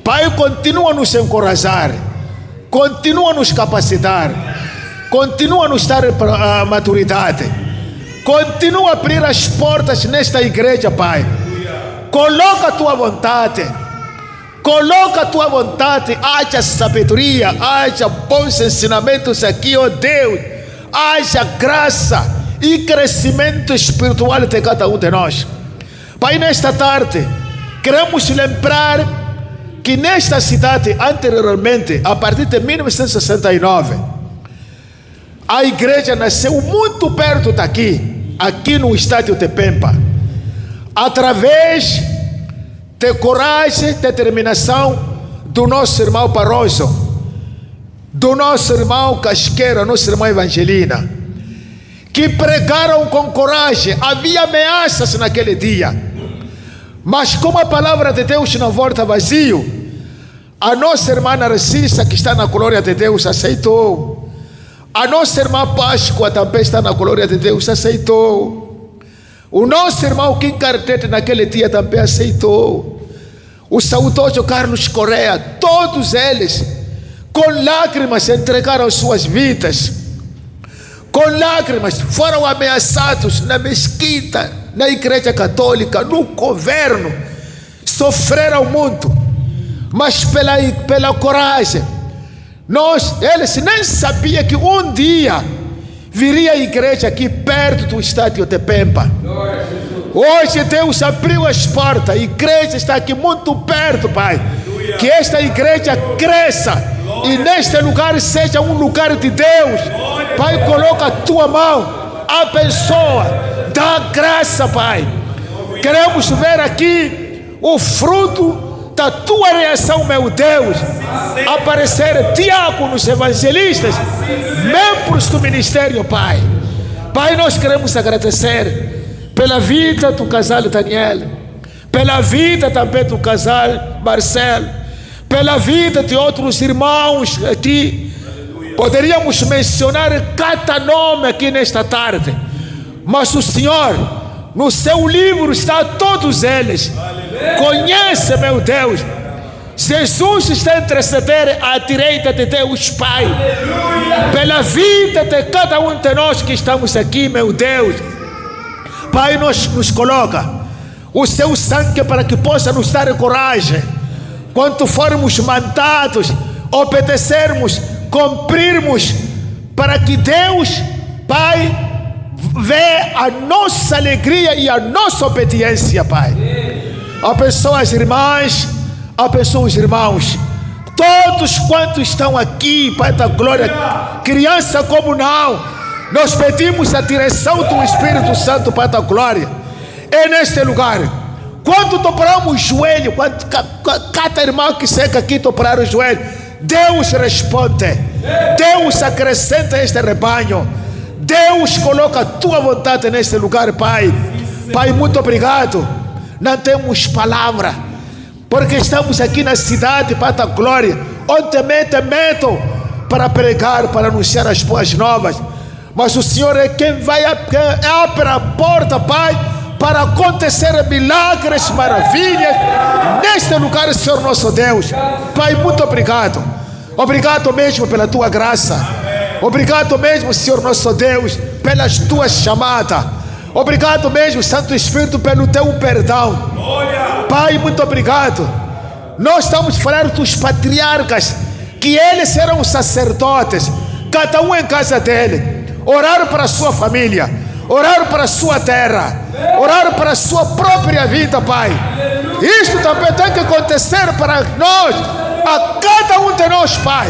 Pai, continua a nos encorajar, continua a nos capacitar, continua a nos dar a maturidade, continua a abrir as portas nesta igreja, Pai. Coloca a tua vontade, coloca a tua vontade, haja sabedoria, haja bons ensinamentos aqui, ó Deus, haja graça e crescimento espiritual de cada um de nós. Pai, nesta tarde, queremos lembrar que nesta cidade, anteriormente, a partir de 1969, a igreja nasceu muito perto daqui, aqui no estádio de Pemba, através de coragem, determinação do nosso irmão Barroso, do nosso irmão Casqueira, nosso irmão Evangelina, que pregaram com coragem. Havia ameaças naquele dia, mas como a palavra de Deus não volta vazio, a nossa irmã Narcissa, que está na glória de Deus, aceitou. A nossa irmã Páscoa também está na glória de Deus, aceitou. O nosso irmão Kim Kardec naquele dia também aceitou. O saudoso Carlos Correa, todos eles com lágrimas entregaram suas vidas. Com lágrimas foram ameaçados na mesquita, na igreja católica, no governo. Sofreram muito, mas pela coragem. Eles nem sabiam que um dia viria a igreja aqui perto do estádio de Pemba. Hoje Deus abriu as portas, a igreja está aqui muito perto, Pai. Que esta igreja cresça e neste lugar seja um lugar de Deus. Pai, coloca a tua mão, abençoa, dá graça, Pai. Queremos ver aqui o fruto da tua reação, meu Deus. Aparecer diáconos, evangelistas, membros do ministério, Pai. Pai, nós queremos agradecer pela vida do casal Daniel, pela vida também do casal Marcelo, pela vida de outros irmãos aqui. Poderíamos mencionar cada nome aqui nesta tarde, mas o Senhor, no seu livro está todos eles. Conhece, meu Deus. Jesus está a interceder à direita de Deus Pai, pela vida de cada um de nós que estamos aqui, meu Deus. Pai, nos coloca o seu sangue para que possa nos dar coragem quando formos mandados, obedecermos, cumprirmos, para que Deus, Pai, vê a nossa alegria e a nossa obediência, Pai. Abençoa as irmãs, abençoa os irmãos, todos quantos estão aqui, Pai da glória, criança como não. Nós pedimos a direção do Espírito Santo, Pai da glória. É neste lugar, quando dobramos o joelho, quando cada irmão que chega aqui dobrar o joelho, Deus responde, Deus acrescenta este rebanho, Deus coloca a tua vontade neste lugar, Pai. Pai, muito obrigado. Não temos palavra, porque estamos aqui na cidade, Pai da glória, onde mete medo para pregar, para anunciar as boas novas. Mas o Senhor é quem vai abrir a porta, Pai, para acontecer milagres, maravilhas neste lugar, Senhor nosso Deus. Pai, muito obrigado. Obrigado mesmo pela tua graça. Obrigado mesmo, Senhor nosso Deus, pelas tuas chamadas. Obrigado mesmo, Santo Espírito, pelo teu perdão. Pai, muito obrigado. Nós estamos falando dos patriarcas, que eles serão sacerdotes, cada um em casa dele. Orar para a sua família, orar para a sua terra, orar para a sua própria vida, Pai. Isto também tem que acontecer para nós, a cada um de nós, Pai.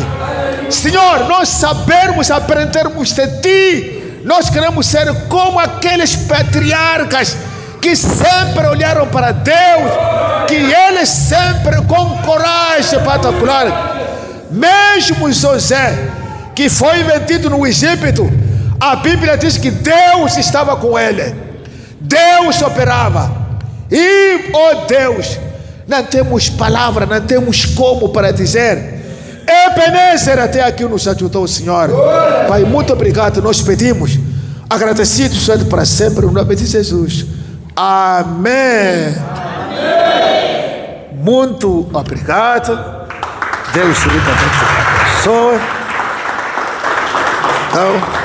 Senhor, nós sabermos, aprendermos de Ti. Nós queremos ser como aqueles patriarcas que sempre olharam para Deus, que eles sempre com coragem particular. Mesmo José, que foi vendido no Egito, a Bíblia diz que Deus estava com ele, Deus operava. E, oh Deus, não temos palavra, não temos como para dizer. Ebenezer, até aqui nos ajudou o Senhor. Pai, muito obrigado, nós pedimos, agradecidos para sempre, no nome de Jesus. Amém. Muito obrigado. Deus ricamente abençoe. Então,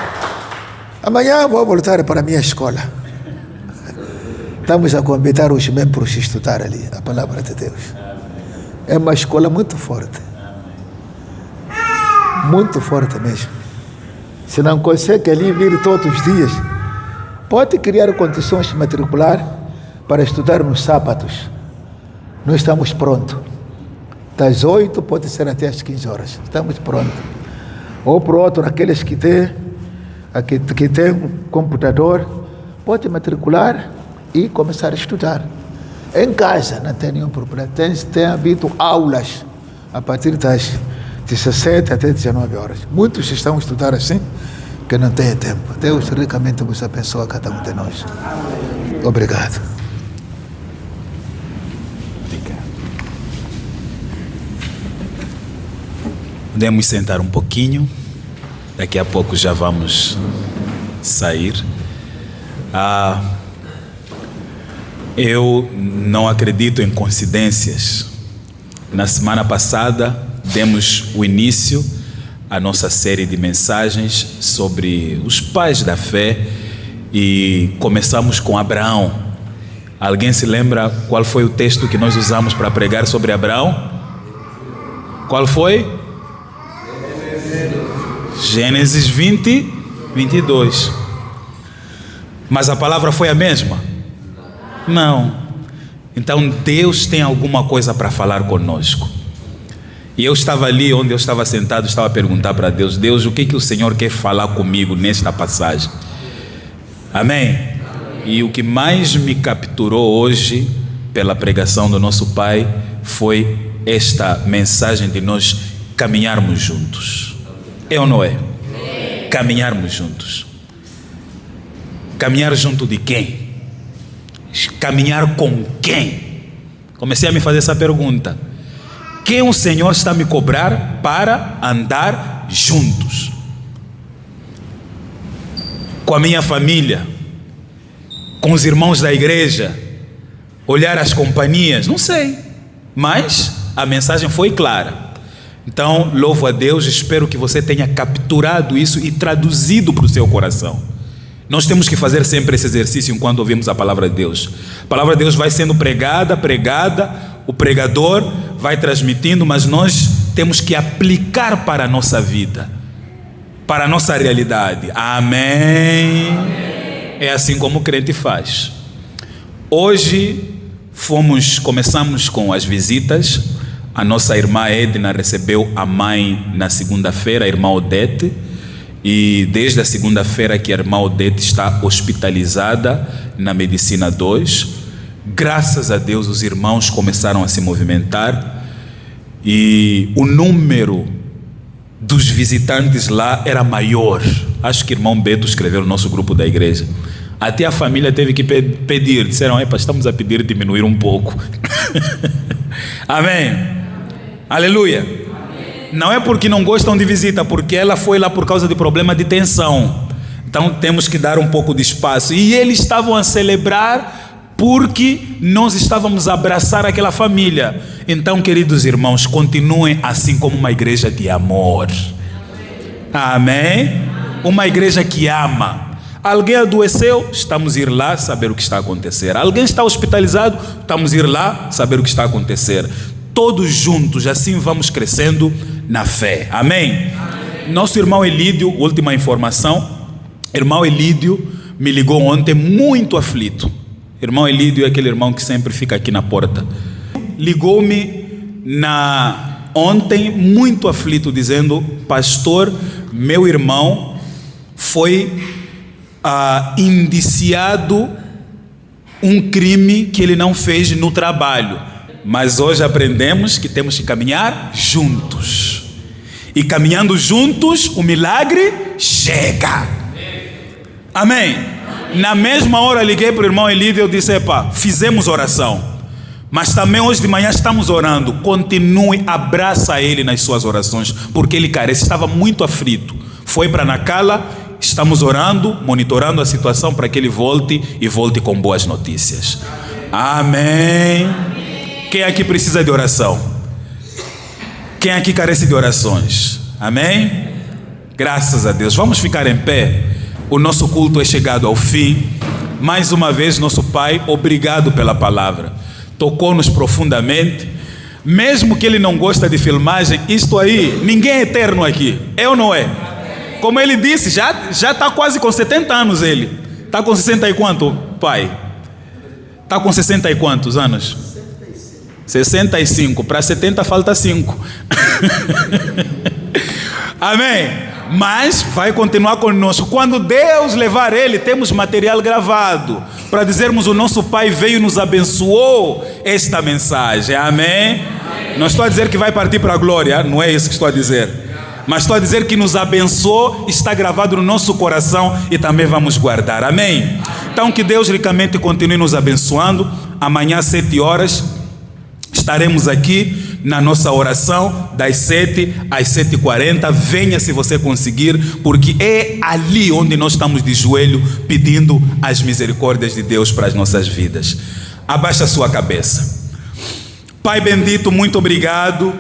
amanhã vou voltar para a minha escola. Estamos a convidar os membros a estudar ali a palavra de Deus. É uma escola muito forte. Muito forte mesmo. Se não consegue ali vir todos os dias, pode criar condições de matricular para estudar nos sábados. Nós estamos prontos. Das 8 pode ser até as 15 horas. Estamos prontos. Ou por outro, aqueles que têm um computador, pode matricular e começar a estudar. Em casa, não tem nenhum problema. Tem havido aulas a partir das 17 até 19 horas. Muitos estão a estudar assim, que não tem tempo. Deus ricamente vos abençoe a cada um de nós. Obrigado. Podemos sentar um pouquinho. Daqui a pouco já vamos sair. Eu não acredito em coincidências. Na semana passada demos o início à nossa série de mensagens sobre os pais da fé e começamos com Abraão. Alguém se lembra qual foi o texto que nós usamos para pregar sobre Abraão? Qual foi? Gênesis 20, 22. Mas a palavra foi a mesma? Não. Então Deus tem alguma coisa para falar conosco. E eu estava ali onde eu estava sentado, estava a perguntar para Deus: Deus, o que o Senhor quer falar comigo nesta passagem? Amém? E o que mais me capturou hoje, pela pregação do nosso Pai, foi esta mensagem de nós caminharmos juntos. É ou não é? Caminharmos juntos. Caminhar junto de quem? Caminhar com quem? Comecei a me fazer essa pergunta. Quem o Senhor está a me cobrar para andar juntos? Com a minha família? Com os irmãos da igreja? Olhar as companhias? Não sei. Mas a mensagem foi clara. Então, louvo a Deus, espero que você tenha capturado isso e traduzido para o seu coração. Nós temos que fazer sempre esse exercício enquanto ouvimos a palavra de Deus. A palavra de Deus vai sendo pregada, o pregador vai transmitindo, mas nós temos que aplicar para a nossa vida, para a nossa realidade. Amém? É assim como o crente faz. Hoje começamos com as visitas. A nossa irmã Edna recebeu a mãe na segunda-feira, a irmã Odete. E desde a segunda-feira que a irmã Odete está hospitalizada na Medicina 2, graças a Deus os irmãos começaram a se movimentar e o número dos visitantes lá era maior. Acho que o irmão Beto escreveu no nosso grupo da igreja. Até a família teve que pedir, disseram: epa, estamos a pedir diminuir um pouco. Amém? Aleluia. Não é porque não gostam de visita, porque ela foi lá por causa de problema de tensão. Então temos que dar um pouco de espaço. E eles estavam a celebrar porque nós estávamos a abraçar aquela família. Então, queridos irmãos, continuem assim como uma igreja de amor. Amém? Uma igreja que ama. Alguém adoeceu, estamos a ir lá saber o que está a acontecer. Alguém está hospitalizado, estamos a ir lá saber o que está a acontecer. Todos juntos, assim vamos crescendo na fé. Amém? Amém. Nosso irmão Elídio, última informação. Irmão Elídio me ligou ontem muito aflito. Irmão Elídio é aquele irmão que sempre fica aqui na porta. Ligou-me ontem muito aflito, dizendo: pastor, meu irmão foi indiciado um crime que ele não fez no trabalho. Mas hoje aprendemos que temos que caminhar juntos. E caminhando juntos, o milagre chega. Amém? Na mesma hora liguei para o irmão Elídio e eu disse: epa, fizemos oração. Mas também hoje de manhã estamos orando. Continue, abraça ele nas suas orações, porque ele carece, estava muito aflito. Foi para Nacala, estamos orando, monitorando a situação para que ele volte e volte com boas notícias. Amém. Quem aqui precisa de oração? Quem aqui carece de orações? Amém? Graças a Deus. Vamos ficar em pé. O nosso culto é chegado ao fim. Mais uma vez, nosso Pai, obrigado pela palavra. Tocou-nos profundamente. Mesmo que ele não gosta de filmagem, isto aí, ninguém é eterno aqui. É ou não é? Como ele disse, já está quase com 70 anos ele. Está com 60 e quanto, pai? Está com 60 e quantos anos? 65, para 70 falta 5. Amém? Mas vai continuar conosco. Quando Deus levar ele, temos material gravado para dizermos: o nosso Pai veio e nos abençoou esta mensagem. Amém? Não estou a dizer que vai partir para a glória, não é isso que estou a dizer, mas estou a dizer que nos abençoou, está gravado no nosso coração e também vamos guardar. Amém? Então que Deus ricamente continue nos abençoando. Amanhã às 7 horas estaremos aqui na nossa oração das 7 às 7h40. Venha se você conseguir, porque é ali onde nós estamos de joelho pedindo as misericórdias de Deus para as nossas vidas. Abaixa a sua cabeça. Pai bendito, muito obrigado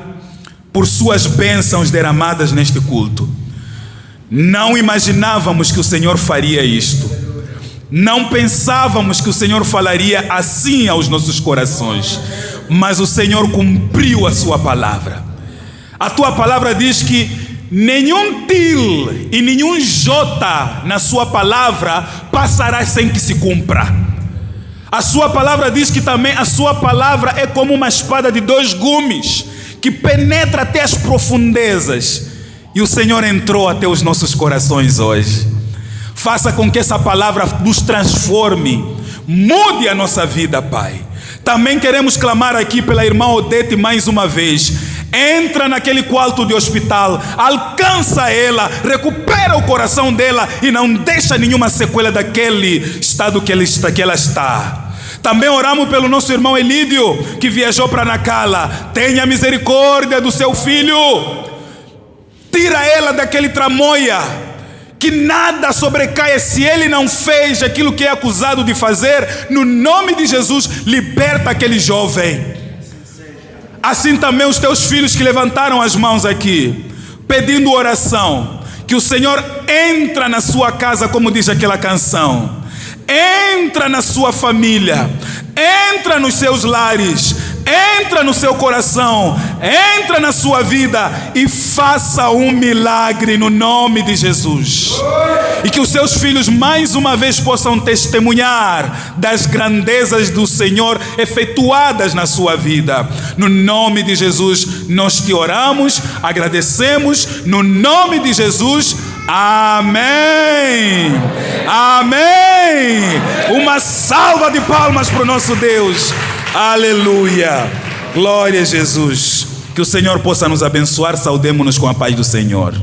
por suas bênçãos derramadas neste culto. Não imaginávamos que o Senhor faria isto. Não pensávamos que o Senhor falaria assim aos nossos corações. Mas o Senhor cumpriu a sua palavra. A tua palavra diz que nenhum til e nenhum jota na sua palavra passará sem que se cumpra. A sua palavra diz que também a sua palavra é como uma espada de 2 gumes, que penetra até as profundezas. E o Senhor entrou até os nossos corações hoje. Faça com que essa palavra nos transforme, mude a nossa vida, Pai. Também queremos clamar aqui pela irmã Odete mais uma vez. Entra naquele quarto de hospital, alcança ela, recupera o coração dela e não deixa nenhuma sequela daquele estado que ela está. Também oramos pelo nosso irmão Elídio, que viajou para Nacala. Tenha misericórdia do seu filho, tira ela daquele tramoia, que nada sobrecaia se ele não fez aquilo que é acusado de fazer. No nome de Jesus, liberta aquele jovem. Assim também os teus filhos que levantaram as mãos aqui, pedindo oração, que o Senhor entra na sua casa, como diz aquela canção, entra na sua família, entra nos seus lares, entra no seu coração, entra na sua vida e faça um milagre no nome de Jesus. E que os seus filhos mais uma vez possam testemunhar das grandezas do Senhor efetuadas na sua vida. No nome de Jesus nós te oramos, agradecemos, no nome de Jesus. Amém. Amém. Uma salva de palmas para o nosso Deus. Aleluia. Glória a Jesus. Que o Senhor possa nos abençoar. Saudemo-nos com a paz do Senhor.